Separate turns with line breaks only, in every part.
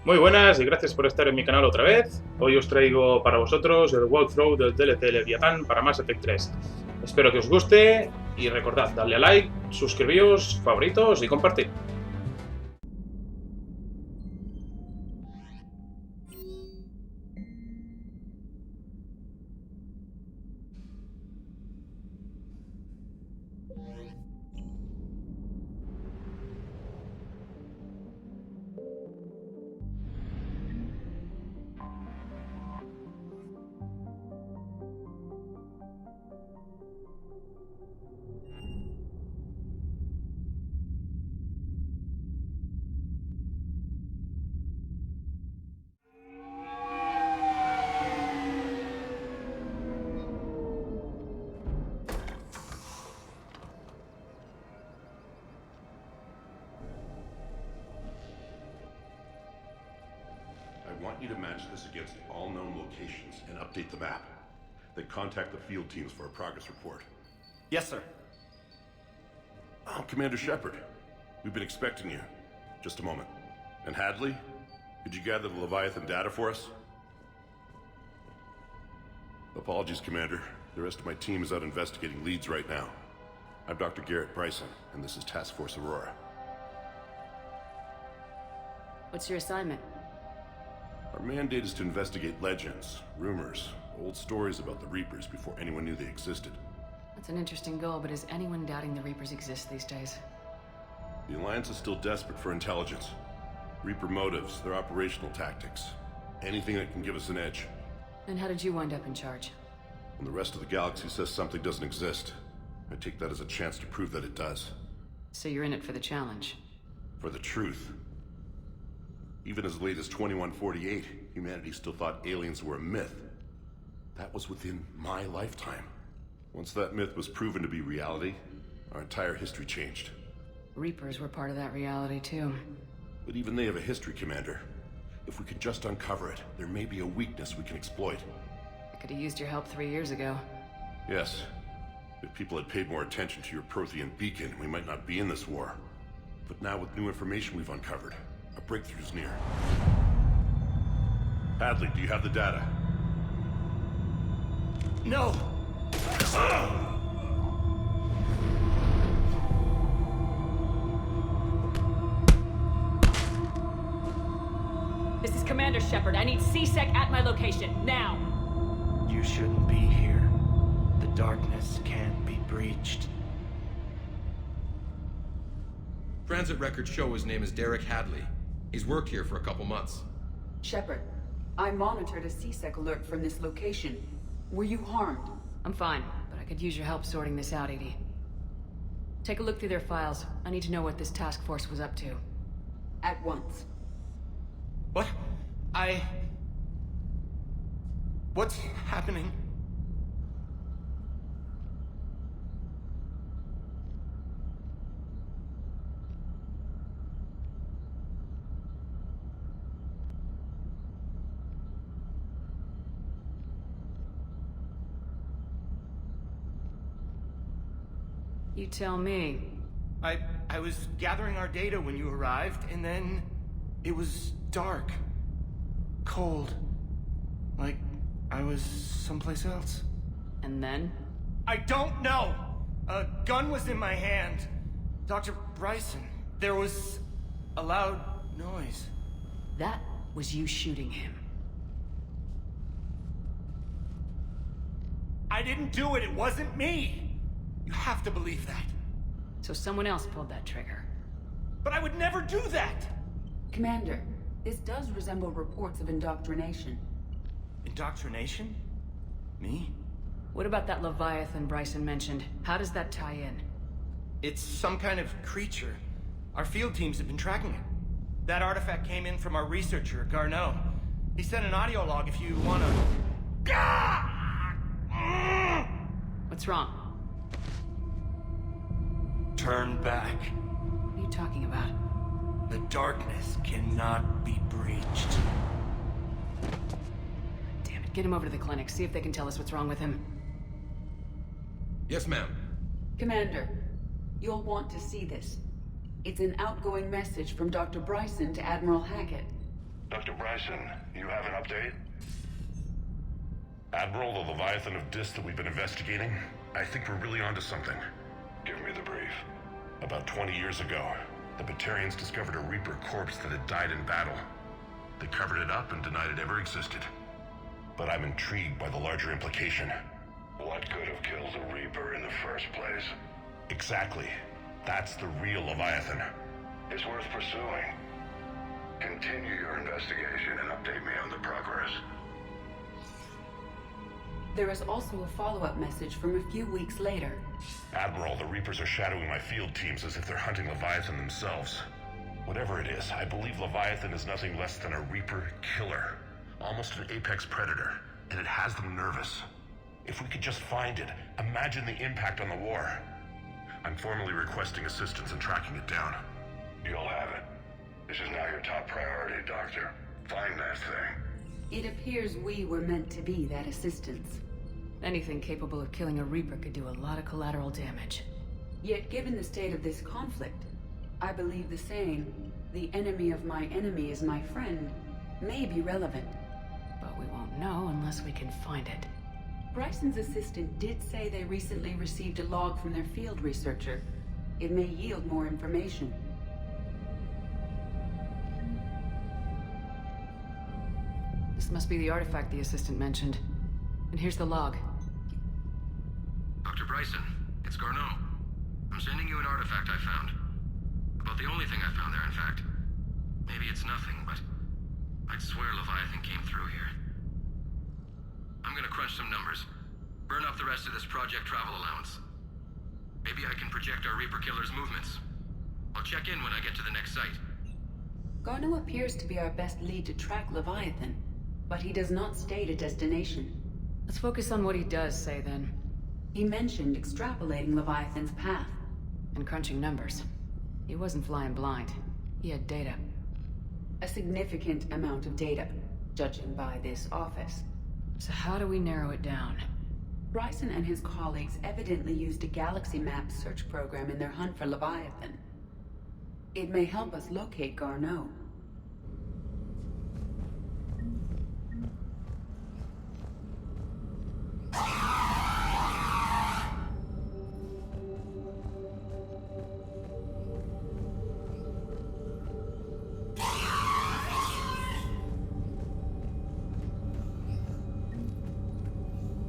Muy buenas y gracias por estar en mi canal otra vez. Hoy os traigo para vosotros el Walktrough del DLC Leviathan para Mass Effect 3. Espero que os guste y recordad darle a like, suscribíos, favoritos y compartir.
I want you to match this against all known locations and update the map. Then contact the field teams for a progress report.
Yes, sir.
Oh, Commander Shepard. We've been expecting you. Just a moment. And Hadley? Could you gather the Leviathan data for us? Apologies, Commander. The rest of my team is out investigating leads right now. I'm Dr. Garrett Bryson, and this is Task Force Aurora.
What's your assignment?
Our mandate is to investigate legends, rumors, old stories about the Reapers before anyone knew they existed.
That's an interesting goal, but is anyone doubting the Reapers exist these days?
The Alliance is still desperate for intelligence. Reaper motives, their operational tactics. Anything that can give us an edge.
And how did you wind up in charge?
When the rest of the galaxy says something doesn't exist, I take that as a chance to prove that it does.
So you're in it for the challenge.
For the truth. Even as late as 2148, humanity still thought aliens were a myth. That was within my lifetime. Once that myth was proven to be reality, our entire history changed.
Reapers were part of that reality, too.
But even they have a history, Commander. If we could just uncover it, there may be a weakness we can exploit.
I could have used your help 3 years ago.
Yes. If people had paid more attention to your Prothean beacon, we might not be in this war. But now with new information we've uncovered, a breakthrough's near. Hadley, do you have the data?
No!
This is Commander Shepard. I need CSEC at my location, now!
You shouldn't be here. The darkness can't be breached.
Transit records show his name is Derek Hadley. He's worked here for a couple months.
Shepard, I monitored a CSEC alert from this location. Were you harmed?
I'm fine, but I could use your help sorting this out, Edie. Take a look through their files. I need to know what this task force was up to.
At once.
What? What's happening?
You tell me.
I was gathering our data when you arrived, and then it was dark. Cold. Like I was someplace else.
And then?
I don't know! A gun was in my hand. Dr. Bryson, there was a loud noise.
That was you shooting him.
I didn't do it, it wasn't me! You have to believe that.
So someone else pulled that trigger.
But I would never do that!
Commander, this does resemble reports of indoctrination.
Indoctrination? Me?
What about that Leviathan Bryson mentioned? How does that tie in?
It's some kind of creature. Our field teams have been tracking it. That artifact came in from our researcher, Garneau. He sent an audio log if you wanna...
What's wrong?
Turn back.
What are you talking about?
The darkness cannot be breached.
Damn it, get him over to the clinic. See if they can tell us what's wrong with him.
Yes, ma'am.
Commander, you'll want to see this. It's an outgoing message from Dr. Bryson to Admiral Hackett.
Dr. Bryson, you have an update? Admiral, the Leviathan of Dis that we've been investigating, I think we're really onto something. Give me the brief. About 20 years ago, the Batarians discovered a Reaper corpse that had died in battle. They covered it up and denied it ever existed. But I'm intrigued by the larger implication. What could have killed the Reaper in the first place? Exactly. That's the real Leviathan. It's worth pursuing. Continue your investigation and update me on the progress.
There is also a follow-up message from a few weeks later.
Admiral, the Reapers are shadowing my field teams as if they're hunting Leviathan themselves. Whatever it is, I believe Leviathan is nothing less than a Reaper killer. Almost an apex predator, and it has them nervous. If we could just find it, imagine the impact on the war. I'm formally requesting assistance in tracking it down. You'll have it. This is now your top priority, Doctor. Find that thing.
It appears we were meant to be that assistance.
Anything capable of killing a Reaper could do a lot of collateral damage.
Yet given the state of this conflict, I believe the saying, "The enemy of my enemy is my friend," may be relevant.
But we won't know unless we can find it.
Bryson's assistant did say they recently received a log from their field researcher. It may yield more information.
This must be the artifact the assistant mentioned. And here's the log.
Dr. Bryson, it's Garneau. I'm sending you an artifact I found. About the only thing I found there, in fact. Maybe it's nothing, but I'd swear Leviathan came through here. I'm gonna crunch some numbers. Burn up the rest of this project travel allowance. Maybe I can project our Reaper killer's movements. I'll check in when I get to the next site.
Garneau appears to be our best lead to track Leviathan, but he does not state a destination.
Let's focus on what he does say, then.
He mentioned extrapolating Leviathan's path.
And crunching numbers. He wasn't flying blind. He had data.
A significant amount of data, judging by this office.
So how do we narrow it down?
Bryson and his colleagues evidently used a galaxy map search program in their hunt for Leviathan. It may help us locate Garneau.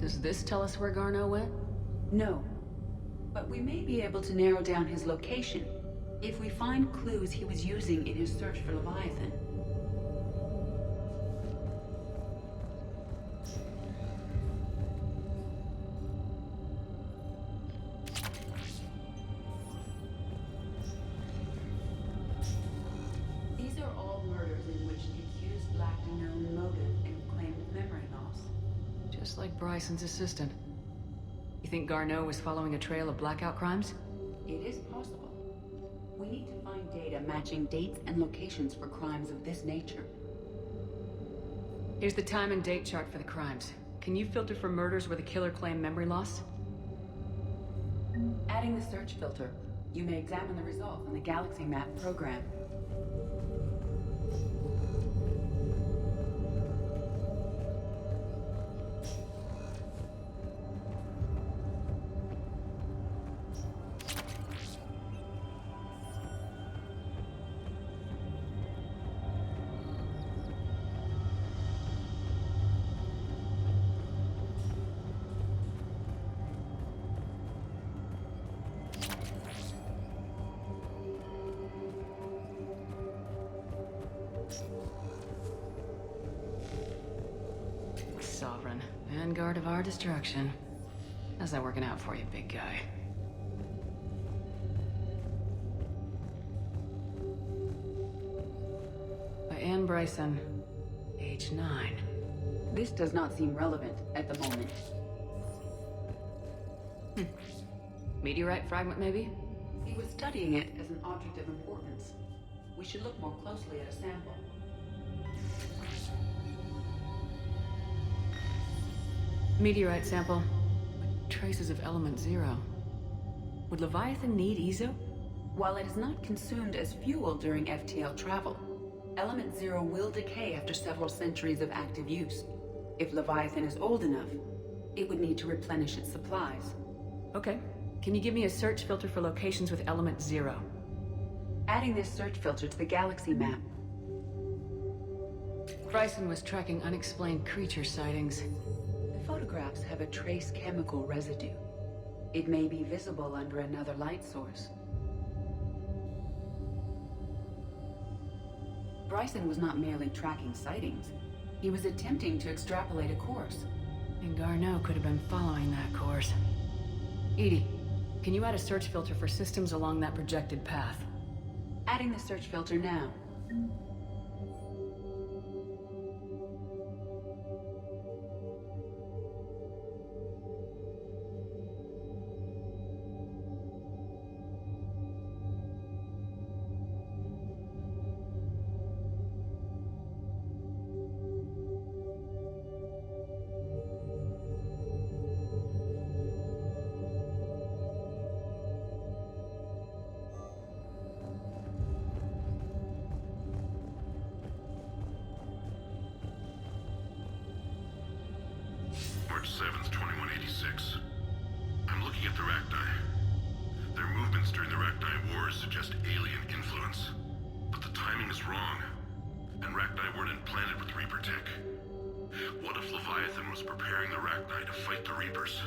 Does this tell us where Garneau went?
No. But we may be able to narrow down his location if we find clues he was using in his search for Leviathan. These are all murders in which the accused lacked a known motive and claimed memory loss.
Just like Bryson's assistant. You think Garneau was following a trail of blackout crimes?
It is possible. We need to find data matching dates and locations for crimes of this nature.
Here's the time and date chart for the crimes. Can you filter for murders where the killer claimed memory loss?
Adding the search filter, you may examine the results in the Galaxy Map program.
Sovereign. Vanguard of our destruction. How's that working out for you, big guy? By Anne Bryson, age 9.
This does not seem relevant at the moment.
Meteorite fragment, maybe?
He was studying it as an object of importance. We should look more closely at a sample.
Meteorite sample. With traces of element 0. Would Leviathan need EZO?
While it is not consumed as fuel during FTL travel, Element Zero will decay after several centuries of active use. If Leviathan is old enough, it would need to replenish its supplies.
Okay. Can you give me a search filter for locations with Element Zero?
Adding this search filter to the galaxy map.
Bryson was tracking unexplained creature sightings.
The photographs have a trace chemical residue. It may be visible under another light source. Bryson was not merely tracking sightings. He was attempting to extrapolate a course.
And Garneau could have been following that course. Edie, can you add a search filter for systems along that projected path?
Adding the search filter now.
March 7th, 2186. I'm looking at the Rachni. Their movements during the Rachni Wars suggest alien influence. But the timing is wrong. And Rachni weren't implanted with Reaper tech. What if Leviathan was preparing the Rachni to fight the Reapers?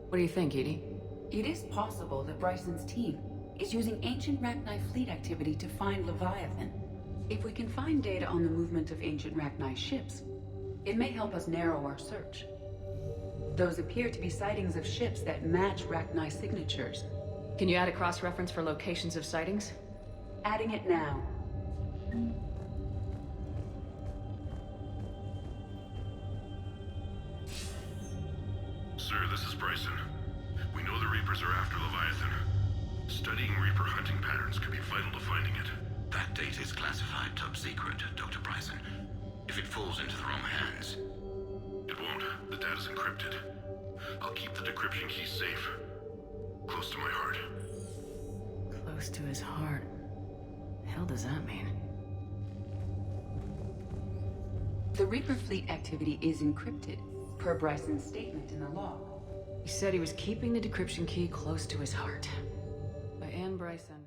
What do you think, Edie?
It is possible that Bryson's team is using ancient Rachni fleet activity to find Leviathan. If we can find data on the movement of ancient Rachni ships, it may help us narrow our search. Those appear to be sightings of ships that match Rachni signatures.
Can you add a cross-reference for locations of sightings?
Adding it now.
Sir, this is Bryson. We know the Reapers are after Leviathan. Studying Reaper hunting patterns could be vital to finding it.
That data is classified top secret, Dr. Bryson. If it falls into the wrong hands...
It won't. The data's encrypted. I'll keep the decryption key safe. Close to my heart.
Close to his heart. The hell does that mean?
The Reaper fleet activity is encrypted, per Bryson's statement in the log.
He said he was keeping the decryption key close to his heart. By Anne Bryson.